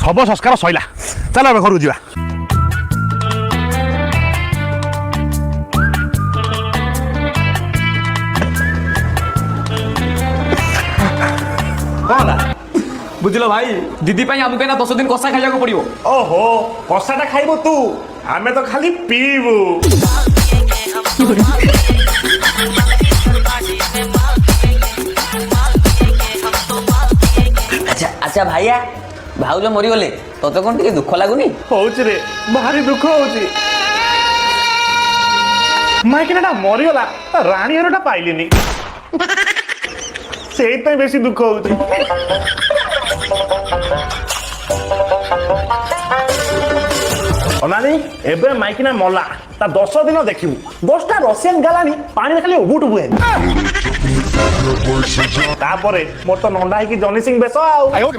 शव संस्कार सैला चल अब घर जा बुझल भाई दीदी आमको ना 10 दिन कषा खाइबा पड़ो। ओहो कषाटा खाइबू तू आमे तो खाली पीबू अच्छा अच्छा भाइया भाउज मरीगले तोते कौन टे दुख लगुनि होउछ रे भारी दुख होउछ माइकिनाटा मरीगला राणी हरटा पाइलिनी से बेसी दुख होउछ अनानी एबे माइकिना मला ता 10 दिन देखिबू 10टा रशियन गालानी पानी खाली उबुट बुए तापरे मोर तो नंडा है कि जॉनी सिंह बेसो आउ